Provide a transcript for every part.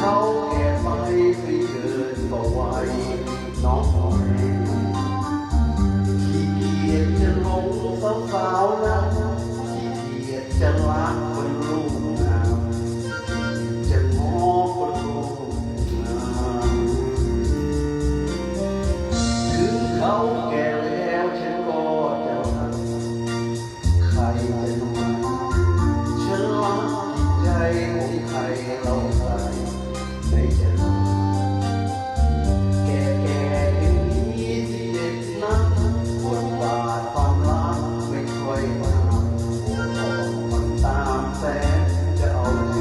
เขาแก่ไปไม่เกินกว่าวัยน้องหน่อยขี้เกียจจะลงสาวๆนะขี้เกียจจะรักคนรูปงามจะงอคนรูปงามถึงเขาแก่แล้วฉันก็จะรักใครจะทำไมฉันรักจิตใจของใครเราใครไม่จะรักแก่อย่างนี้สิเด็ดนักบทบาทความรักไม่ค่อยมามันตามแสนจะเอาใจ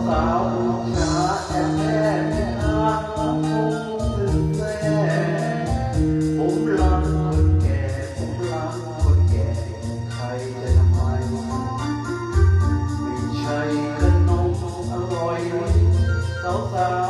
สาวๆผู้ชายแอบแอบที่รักคงถึงแสนผมรักคนแก่ผมรักคนแก่ใครจะทำไมไม่ใช่ขนมอร่อยสาว